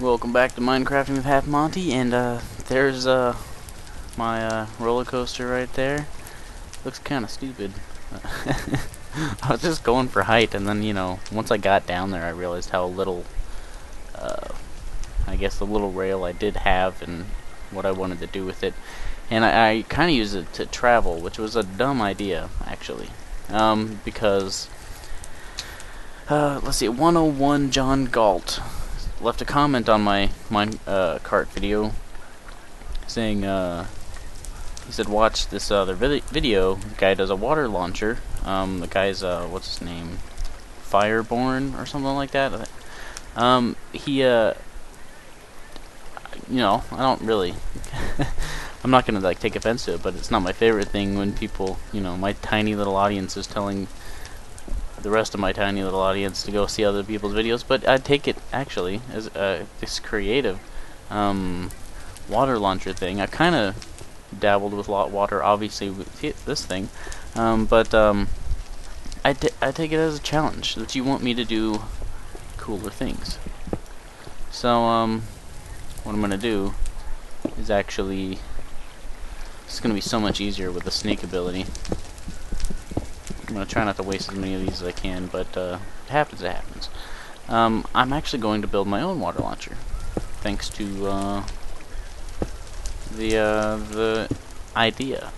Welcome back to Minecrafting with Halfmonty, and there's my roller coaster right there. Looks kind of stupid. I was just going for height, and then once I got down there, I realized how little, I guess the little rail I did have, and what I wanted to do with it. And I kind of used it to travel, which was a dumb idea, actually, because let's see, 101 John Galt left a comment on my cart video saying he said watch this other video. The guy does a water launcher. The guy's what's his name, Fireborn or something like that. He I don't really I'm not gonna take offense to it, but it's not my favorite thing when people, my tiny little audience is telling the rest of my tiny little audience to go see other people's videos. But I take it actually as this creative water launcher thing. I kind of dabbled with water, obviously, with this thing, but I take it as a challenge that you want me to do cooler things. So what I'm gonna do is actually, it's gonna be so much easier with the sneak ability. I'm going to try not to waste as many of these as I can, but if it happens, it happens. I'm actually going to build my own water launcher, thanks to the idea.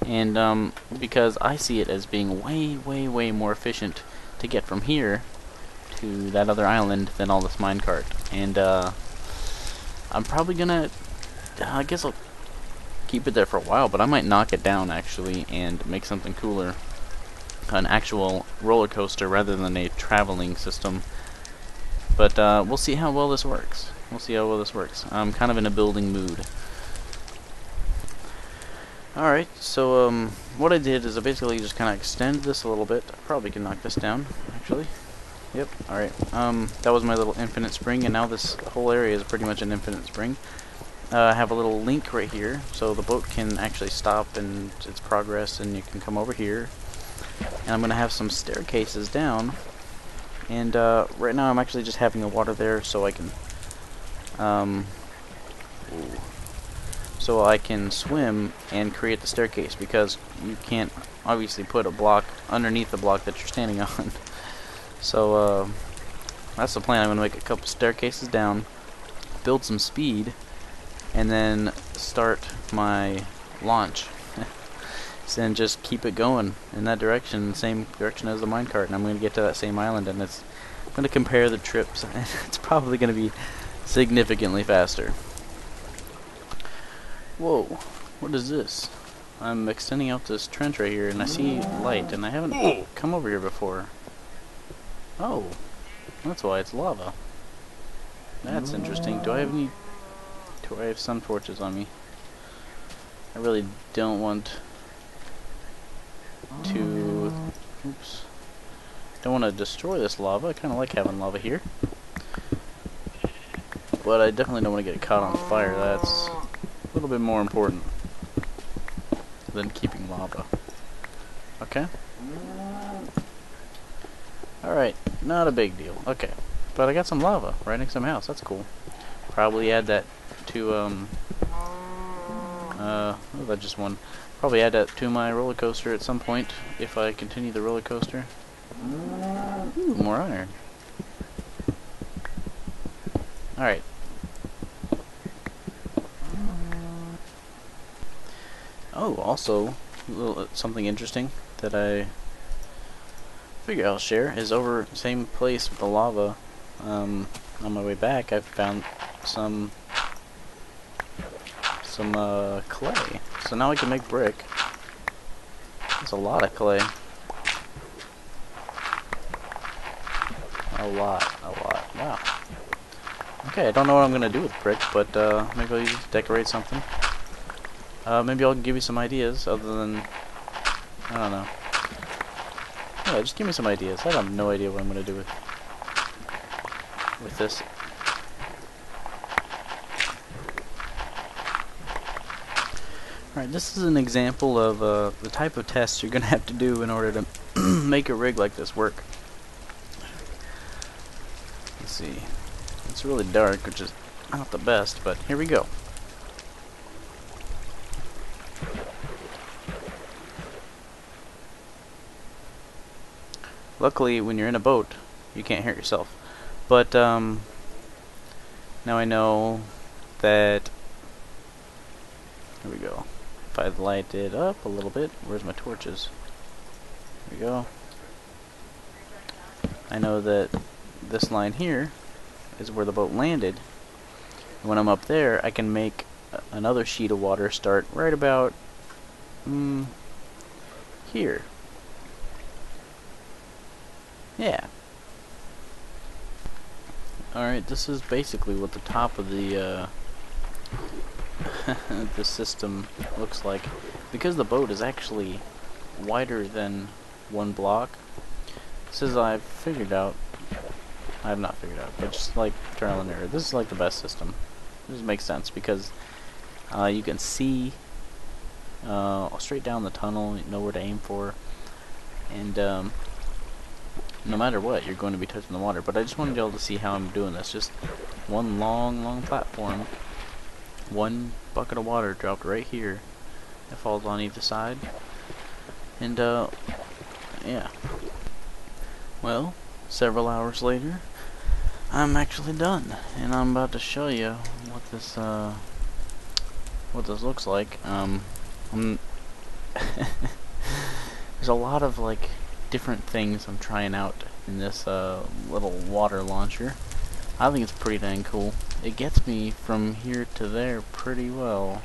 And because I see it as being way more efficient to get from here to that other island than all this minecart. And I'm probably going to, I guess I'll keep it there for a while, but I might knock it down, actually, and make something cooler. An actual roller coaster rather than a traveling system. But we'll see how well this works. I'm kind of in a building mood. Alright, so what I did is I basically just kind of extended this a little bit. I probably can knock this down, actually. Yep, alright. That was my little infinite spring, and now this whole area is pretty much an infinite spring. I have a little link right here, so the boat can actually stop in its progress, and you can come over here. And I'm going to have some staircases down, and right now I'm actually just having the water there so I can swim and create the staircase, because you can't obviously put a block underneath the block that you're standing on. So that's the plan. I'm going to make a couple staircases down, build some speed, and then start my launch. And just keep it going in that direction, same direction as the minecart, and I'm going to get to that same island, and I'm going to compare the trips, and it's probably going to be significantly faster. Whoa, what is this? I'm extending out this trench right here, and I see light, and I haven't come over here before. Oh, that's why it's lava. That's interesting. Do I have some torches on me? I really don't want to, don't want to destroy this lava. I kind of like having lava here, but I definitely don't want to get caught on fire. That's a little bit more important than keeping lava. Okay, alright, not a big deal. Okay, but I got some lava right next to my house. That's cool. Probably add that to that's just one. Probably add that to my roller coaster at some point if I continue the roller coaster. Ooh, more iron. Alright. Oh, also, something interesting that I figure I'll share is over same place with the lava. On my way back, I found some clay. So now I can make brick. That's a lot of clay. A lot. Wow. Okay, I don't know what I'm gonna do with brick, but maybe I'll use it to decorate something. Maybe I'll give you some ideas other than, I don't know. Yeah, just give me some ideas. I have no idea what I'm gonna do with this. Alright, this is an example of the type of tests you're going to have to do in order to make a rig like this work. Let's see. It's really dark, which is not the best, but here we go. Luckily, when you're in a boat, you can't hurt yourself. But, now I know that... Here we go. If I light it up a little bit... Where's my torches? Here we go. I know that this line here is where the boat landed. And when I'm up there, I can make another sheet of water start right about... here. Yeah. Alright, this is basically what the top of the the system looks like. Because the boat is actually wider than one block, this is I've figured out. I have not figured out, but just like trial and error, this is like the best system. This makes sense because you can see straight down the tunnel, you know where to aim for, and no matter what, you're going to be touching the water. But I just wanted y'all to see how I'm doing this. Just one long platform, one bucket of water dropped right here. It falls on either side. And, yeah. Well, several hours later, I'm actually done. And I'm about to show you what this looks like. There's a lot of, like, different things I'm trying out in this little water launcher. I think it's pretty dang cool. It gets me from here to there pretty well.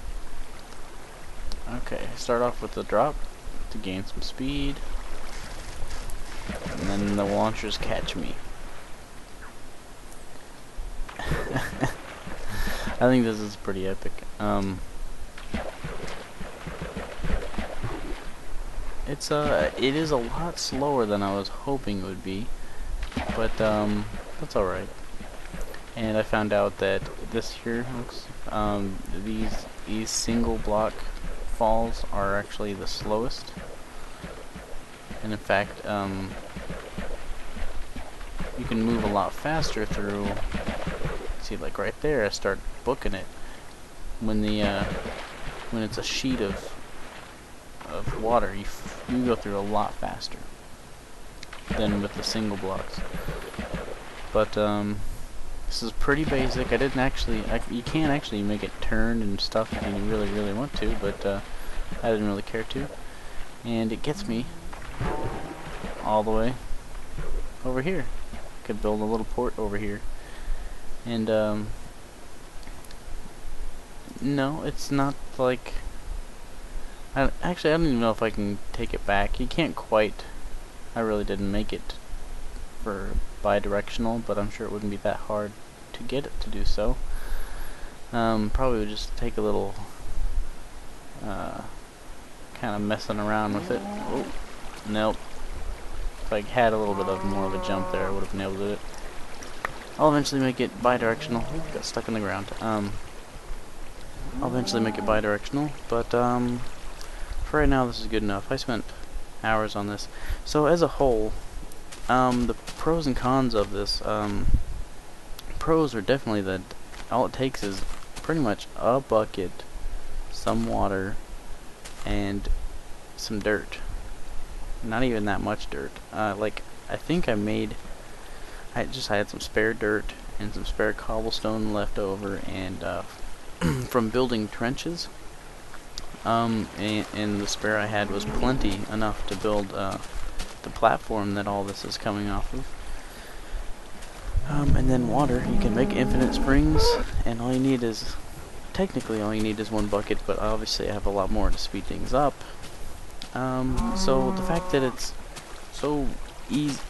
Okay, start off with the drop to gain some speed, and then the launchers catch me. I think this is pretty epic. It is a lot slower than I was hoping it would be, but that's alright. And I found out that this here looks, these single block falls are actually the slowest. And in fact, you can move a lot faster through. See, like right there, I start booking it when it's a sheet of water. You go through a lot faster than with the single blocks. But this is pretty basic. I didn't actually. You can actually make it turn and stuff if you really want to, but I didn't really care to. And it gets me all the way over here. Could build a little port over here. And no, it's not like. Actually, I don't even know if I can take it back. You can't quite. I really didn't make it for bi-directional, but I'm sure it wouldn't be that hard to get it to do so. Probably would just take a little kind of messing around with it. Oh, nope. If I had a little bit of more of a jump there, I would have nailed it. I'll eventually make it bi-directional. Got stuck in the ground. I'll eventually make it bi-directional, but for right now this is good enough. I spent hours on this. So as a whole, the pros and cons of this, pros are definitely that all it takes is pretty much a bucket, some water, and some dirt. Not even that much dirt. Like, I think I had some spare dirt and some spare cobblestone left over, and from building trenches, and the spare I had was plenty enough to build the platform that all this is coming off of. And then water. You can make infinite springs, and all you need is, technically all you need is one bucket, but obviously I have a lot more to speed things up. So the fact that it's so easy,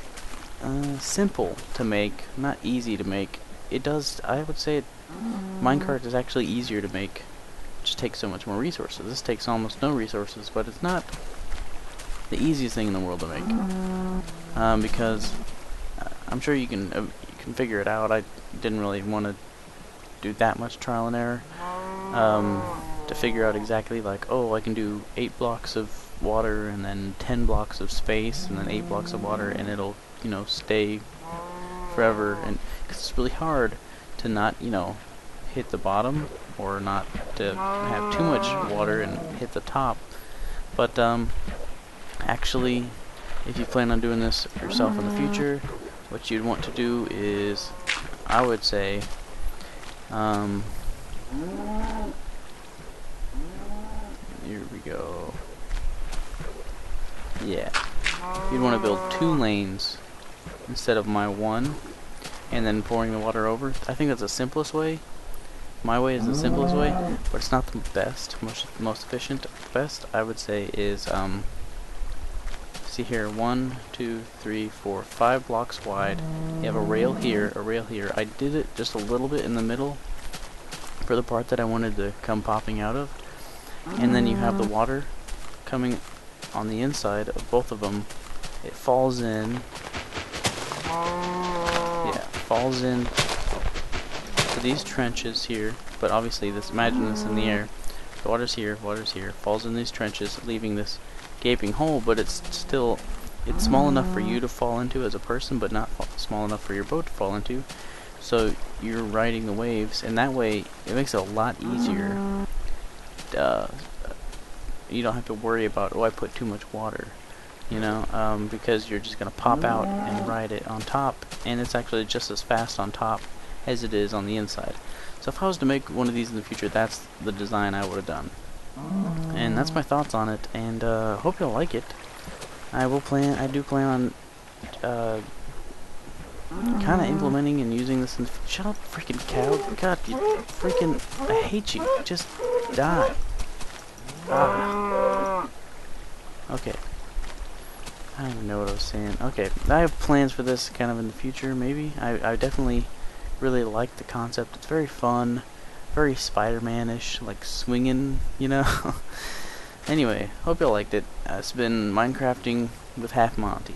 simple to make, not easy to make, I would say minecart is actually easier to make. It just takes so much more resources. This takes almost no resources, but it's not the easiest thing in the world to make. Because I'm sure you can figure it out. I didn't really want to do that much trial and error to figure out exactly, like, oh, I can do 8 blocks of water and then 10 blocks of space and then 8 blocks of water, and it'll, stay forever. And 'cause it's really hard to not, you know, hit the bottom, or not to have too much water and hit the top. But actually, if you plan on doing this yourself in the future, what you'd want to do is, I would say, here we go. Yeah, you'd want to build 2 lanes instead of my 1, and then pouring the water over. I think that's the simplest way. My way is the simplest way, but it's not the best, most efficient. The best, I would say, is see here, 1, 2, 3, 4, 5 blocks wide. You have a rail here, a rail here. I did it just a little bit in the middle for the part that I wanted to come popping out of, and then you have the water coming on the inside of both of them. It falls in. Yeah, falls in to these trenches here, but obviously this, imagine this in the air. The water's here, falls in these trenches, leaving this gaping hole, but it's still, it's small enough for you to fall into as a person, but not small enough for your boat to fall into. So you're riding the waves, and that way it makes it a lot easier. You don't have to worry about, oh, I put too much water, you know, because you're just gonna pop out and ride it on top, and it's actually just as fast on top as it is on the inside. So if I was to make one of these in the future, that's the design I would have done. And that's my thoughts on it, and hope you'll like it. I do plan on kind of implementing and using this in the shut up, freaking cow. God, you freaking, I hate you. Just die. Ah. Okay. I don't even know what I was saying. Okay, I have plans for this kind of in the future, maybe. I definitely really like the concept. It's very fun, very Spider-Man-ish, like swinging, you know. Anyway, hope y'all liked it. It's been Minecrafting with Halfmonty.